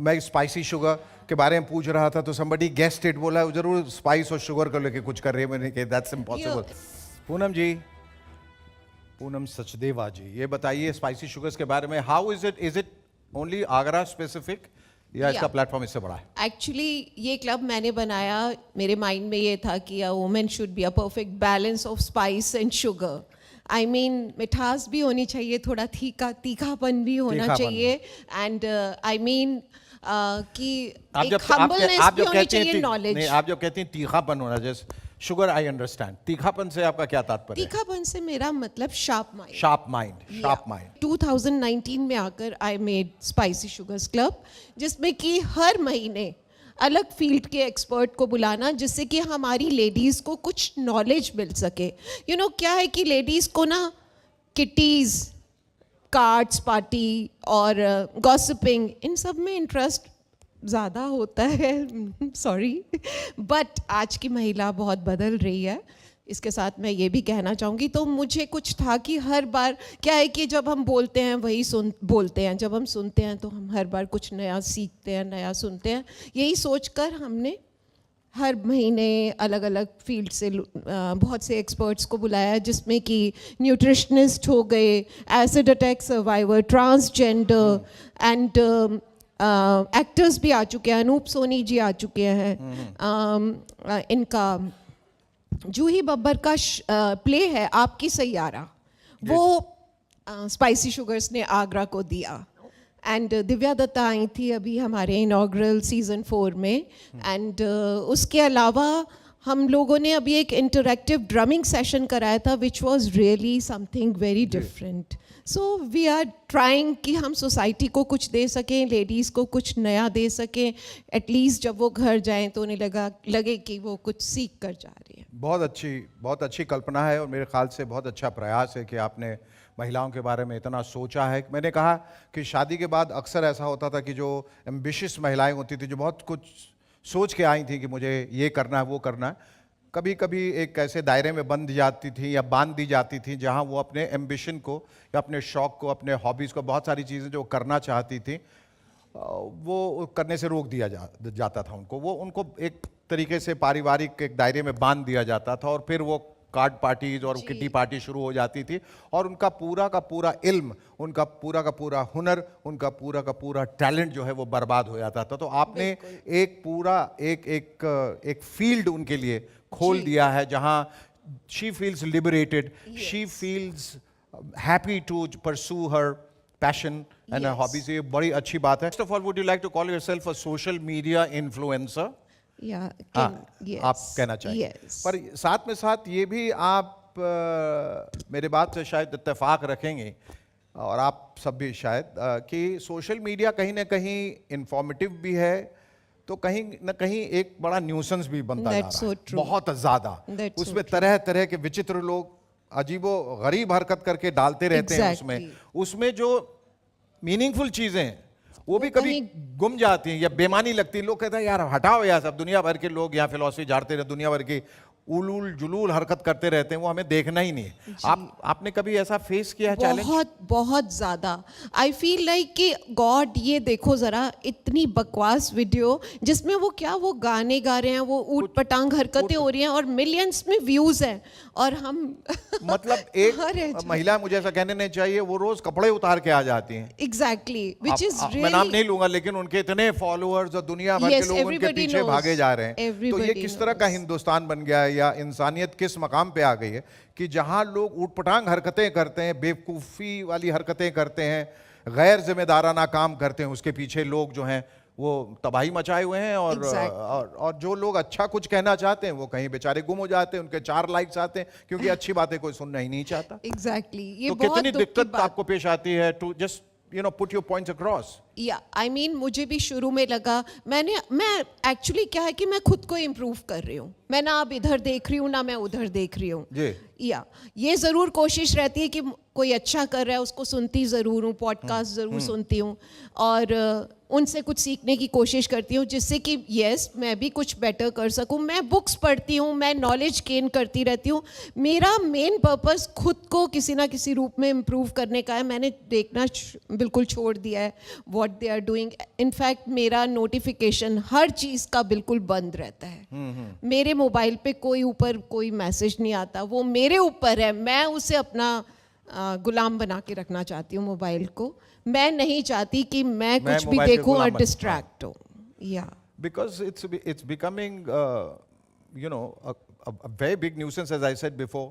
मैं spicy sugar के बारे में पूछ रहा था तो somebody guessed it, बोला जरूर स्पाइस और शुगर को लेके कुछ कर रही है। मैंने कहा that's impossible। पूनम जी, पूनम सचदेवा जी, ये बताइए स्पाइसी शुगर्स के बारे में, how is it only Agra specific या इसका प्लेटफॉर्म इससे बड़ा है? एक्चुअली ये क्लब मैंने बनाया, मेरे माइंड में ये था कि a woman should be a perfect balance of spice and sugar. I mean मिठास भी होनी चाहिए, थोड़ा तीखापन भी होना चाहिए, एंड आई मीन कि एक हम्बलनेस भी होनी चाहिए, नॉलेज। आप जो कहती हैं तीखापन होना, जैसे शुगर आई अंडरस्टैंड, तीखापन से आपका क्या तात्पर्य है? तीखापन से मेरा मतलब शार्प माइंड। शार्प माइंड 2019 में आकर I made spicy sugars club, जिसमें कि हर महीने अलग फील्ड के एक्सपर्ट को बुलाना, जिससे कि हमारी लेडीज़ को कुछ नॉलेज मिल सके। यू नो क्या है कि लेडीज़ को ना किटीज़, कार्ड्स पार्टी और गॉसिपिंग, इन सब में इंटरेस्ट ज़्यादा होता है सॉरी, बट आज की महिला बहुत बदल रही है। इसके साथ मैं ये भी कहना चाहूँगी, तो मुझे कुछ था कि हर बार क्या है कि जब हम बोलते हैं वही बोलते हैं, जब हम सुनते हैं तो हम हर बार कुछ नया सीखते हैं, नया सुनते हैं। यही सोचकर हमने हर महीने अलग अलग फील्ड से बहुत से एक्सपर्ट्स को बुलाया, जिसमें कि न्यूट्रिशनिस्ट हो गए, acid attack survivor, transgender and actors भी आ चुके हैं। अनूप सोनी जी आ चुके हैं। इनका जूही बब्बर का प्ले है आपकी सैयारा, वो स्पाइसी शुगर्स ने आगरा को दिया। एंड दिव्या दत्ता आई थी अभी हमारे इनॉग्रल सीजन 4 में। एंड उसके अलावा हम लोगों ने अभी एक इंटरैक्टिव ड्रमिंग सेशन कराया था, which was really something very different. So we are trying कि हम सोसाइटी को कुछ दे सकें, लेडीज़ को कुछ नया दे सकें, एटलीस्ट जब वो घर जाएं तो उन्हें लगे कि वो कुछ सीख कर जा रही है। बहुत अच्छी कल्पना है और मेरे ख्याल से बहुत अच्छा प्रयास है कि आपने महिलाओं के बारे में इतना सोचा है। मैंने कहा कि शादी के बाद अक्सर ऐसा होता था कि जो एम्बिशियस महिलाएं होती थी, जो बहुत कुछ सोच के आई थी कि मुझे ये करना है वो करना है, कभी कभी एक ऐसे दायरे में बंध जाती थी या बांध दी जाती थी जहां वो अपने एम्बिशन को या अपने शौक़ को, अपने हॉबीज़ को, बहुत सारी चीज़ें जो करना चाहती थी वो करने से रोक दिया जाता था उनको एक तरीके से पारिवारिक एक दायरे में बांध दिया जाता था, और फिर वो कार्ड पार्टीज और किटी पार्टी शुरू हो जाती थी, और उनका पूरा का पूरा इल्म, उनका पूरा का पूरा हुनर, उनका पूरा का पूरा टैलेंट जो है वो बर्बाद हो जाता था। तो आपने एक पूरा एक फील्ड उनके लिए खोल दिया है जहां she feels liberated, she feels happy to pursue her passion and hobbies. ये बड़ी अच्छी बात है। First of all, would you like to call yourself a social media influencer? आप कहना चाहिए। पर साथ में साथ ये भी आप मेरे बात से शायद इत्तेफाक रखेंगे, और आप सब भी शायद, कि सोशल मीडिया कहीं ना कहीं इंफॉर्मेटिव भी है, तो कहीं ना कहीं एक बड़ा न्यूसेंस भी बनता जा रहा है, बहुत ज़्यादा। उसमें तरह तरह के विचित्र लोग अजीबो गरीब हरकत करके डालते रहते हैं। उसमें जो मीनिंगफुल चीज़ें हैं वो भी कभी गुम जाती हैं या बेमानी लगती है। लोग कहते हैं यार हटाओ यार, सब दुनिया भर के लोग यहाँ फिलॉसफी झाड़ते रहते, दुनिया भर की उलूल जुलूल हरकत करते रहते हैं, वो हमें देखना ही नहीं है। आपने कभी ऐसा फेस किया है चैलेंज? बहुत ज़्यादा। आई फील लाइक कि गॉड, ये देखो ज़रा, इतनी बकवास वीडियो जिसमें वो वो गाने गा रहे हैं, वो ऊट पटांग हरकतें हो रही हैं और मिलियंस में व्यूज़ हैं, और हम मतलब एक महिला, मुझे ऐसा कहने नहीं चाहिए, वो रोज कपड़े उतार के आ जाती हैं। एग्जैक्टली, विच इज रियली, मैं नाम नहीं लूंगा, लेकिन उनके इतने फॉलोअर्स और दुनिया भर के लोग उनके पीछे भागे जा रहे हैं। तो ये किस तरह का हिंदुस्तान बन गया है, या इंसानियत किस मकाम पे आ गई है कि जहां लोग ऊटपटांग हरकतें करते हैं, बेवकूफ़ी वाली हरकतें करते हैं, गैर जिम्मेदाराना काम करते हैं, उसके पीछे लोग जो हैं वो तबाही मचाए हुए हैं। और जो लोग अच्छा कुछ कहना चाहते हैं वो कहीं बेचारे गुम हो जाते हैं, उनके 4 लाइक्स आते हैं, क्योंकि अच्छी बातें कोई सुनना ही नहीं चाहता। एग्जैक्टली, ये तो कितनी दिक्कत आपको पेश आती है to just put your points across? I mean, मुझे भी शुरू में लगा, मैं एक्चुअली क्या है कि मैं खुद को इम्प्रूव कर रही हूँ, मैं ना अब इधर देख रही हूँ ना मैं उधर देख रही हूँ। ये ज़रूर कोशिश रहती है कि कोई अच्छा कर रहा है उसको सुनती ज़रूर हूँ, पॉडकास्ट ज़रूर सुनती हूँ, और उनसे कुछ सीखने की कोशिश करती हूँ, जिससे कि यस मैं भी कुछ बेटर कर सकूँ। मैं बुक्स पढ़ती हूँ, मैं नॉलेज गेन करती रहती हूँ। मेरा मेन पर्पस खुद को किसी ना किसी रूप में इम्प्रूव करने का है। मैंने देखना बिल्कुल छोड़ दिया है what they are doing. In fact मेरा नोटिफिकेशन हर चीज़ का बिल्कुल बंद रहता है। मेरे मोबाइल पे कोई मैसेज नहीं आता, वो मेरे ऊपर है। मैं उसे अपना गुलाम बना के रखना चाहती हूँ मोबाइल को। मैं नहीं चाहती कि मैं कुछ भी मोबाइल के देखूं और गुलाम बन- डिस्ट्रैक्ट हूँ। या Because it's becoming, you know, a very big nuisance, as I said before.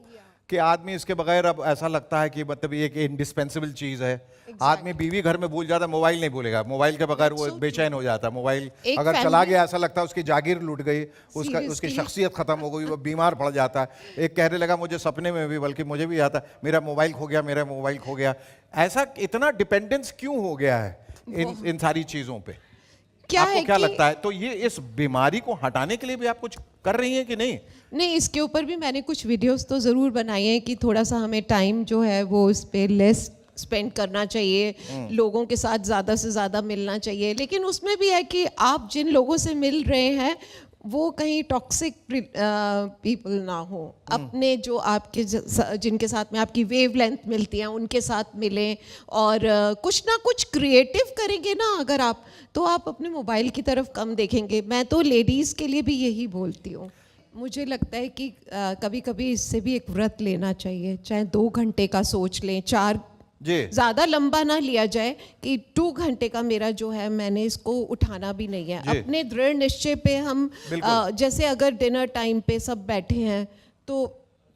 कि आदमी इसके बगैर अब ऐसा लगता है कि मतलब ये एक इंडिस्पेंसिबल चीज़ है। आदमी बीवी घर में भूल जाता है, मोबाइल नहीं भूलेगा। मोबाइल के बगैर वो बेचैन हो जाता है। मोबाइल एक अगर चला family- गया ऐसा लगता है उसकी जागीर लूट गई, उसकी Seriously? शख्सियत खत्म हो गई, वो बीमार पड़ जाता है। एक कहने लगा मुझे सपने में भी, बल्कि मुझे भी आता, मेरा मोबाइल खो गया, मेरा मोबाइल खो गया। ऐसा इतना डिपेंडेंस क्यों हो गया है इन सारी चीज़ों पे? क्या आपको है क्या कि लगता है? तो ये इस बीमारी को हटाने के लिए भी आप कुछ कर रही हैं कि नहीं? नहीं, इसके ऊपर भी मैंने कुछ वीडियोस तो ज़रूर बनाए हैं कि थोड़ा सा हमें टाइम जो है वो इस पे लेस स्पेंड करना चाहिए, लोगों के साथ ज़्यादा से ज़्यादा मिलना चाहिए। लेकिन उसमें भी है कि आप जिन लोगों से मिल रहे हैं वो कहीं टॉक्सिक पीपल ना हो। अपने जो आपके जिनके साथ में आपकी वेवलेंथ मिलती है उनके साथ मिलें, और कुछ ना कुछ क्रिएटिव करेंगे ना अगर आप, तो आप अपने मोबाइल की तरफ कम देखेंगे। मैं तो लेडीज़ के लिए भी यही बोलती हूँ। मुझे लगता है कि कभी कभी इससे भी एक व्रत लेना चाहिए, चाहे 2 घंटे का सोच लें, 4, जी ज़्यादा लंबा ना लिया जाए कि 2 घंटे का मेरा जो है मैंने इसको उठाना भी नहीं है। जी। अपने दृढ़ निश्चय पे हम जैसे अगर डिनर टाइम पे सब बैठे हैं तो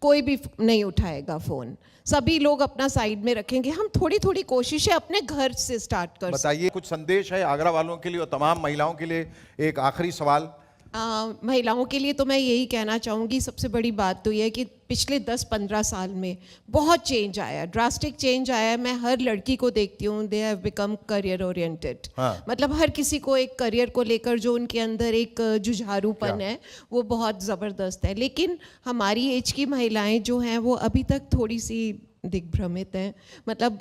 कोई भी नहीं उठाएगा फ़ोन, सभी लोग अपना साइड में रखेंगे। हम थोड़ी थोड़ी कोशिशें अपने घर से स्टार्ट कर सकते बताइए, कुछ संदेश है आगरा वालों के लिए और तमाम महिलाओं के लिए? एक आखिरी सवाल। महिलाओं के लिए तो मैं यही कहना चाहूँगी, सबसे बड़ी बात तो ये है कि पिछले 10-15 साल में बहुत चेंज आया, ड्रास्टिक चेंज आया। मैं हर लड़की को देखती हूँ, they have become career oriented. मतलब हर किसी को एक करियर को लेकर जो उनके अंदर एक जुझारूपन है वो बहुत ज़बरदस्त है। लेकिन हमारी एज की महिलाएं जो हैं वो अभी तक थोड़ी सी दिग्भ्रमित हैं। मतलब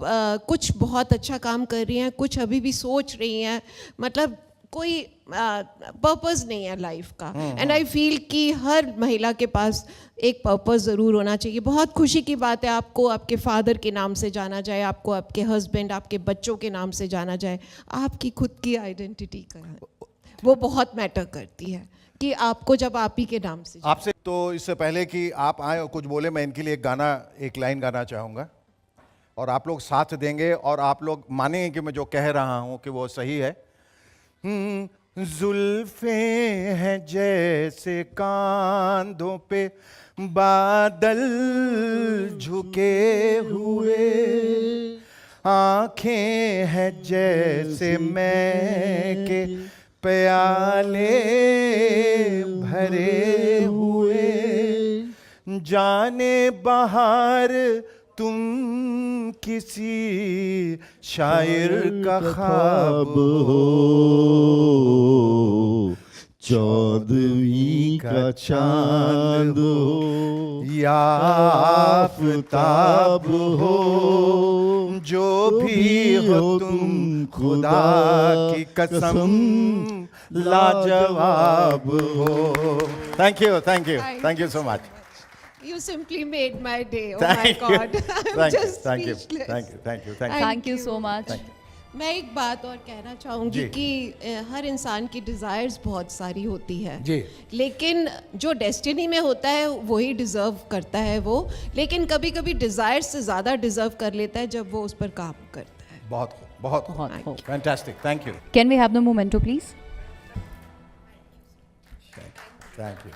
कुछ बहुत अच्छा काम कर रही हैं, कुछ अभी भी सोच रही हैं, मतलब कोई पर्पस नहीं है लाइफ का। एंड आई फील कि हर महिला के पास एक पर्पस ज़रूर होना चाहिए। बहुत खुशी की बात है आपको आपके फादर के नाम से जाना जाए, आपको आपके हस्बैंड, आपके बच्चों के नाम से जाना जाए। आपकी खुद की आइडेंटिटी का वो बहुत मैटर करती है कि आपको जब आप ही के नाम से आपसे तो इससे पहले कि आप आए और कुछ बोले, मैं इनके लिए एक लाइन गाना चाहूँगा और आप लोग साथ देंगे और आप लोग मानेंगे कि मैं जो कह रहा हूँ कि वो सही है। जुल्फे हैं जैसे कांधों पे बादल झुके हुए, आंखें हैं जैसे मैं के प्याले भरे हुए, जाने बाहर तुम किसी शायर का ख्वाब हो, चौदहवीं का चांद हो या आफताब हो, जो भी हो तुम खुदा की कसम लाजवाब हो। Thank you so much. You simply made my day. Oh my God. I'm just speechless. Thank you. Thank you so much. मैं एक बात और कहना चाहूँगी जी। कि हर इंसान की डिज़ायर्स बहुत सारी होती है जी। लेकिन जो डेस्टिनी में होता है वही डिज़र्व करता है वो, लेकिन कभी कभी डिज़ायर से ज़्यादा डिज़र्व कर लेता है जब वो उस पर काम करता है। बहुत बहुत fantastic. Thank you. Can we have the memento, please? Thank you.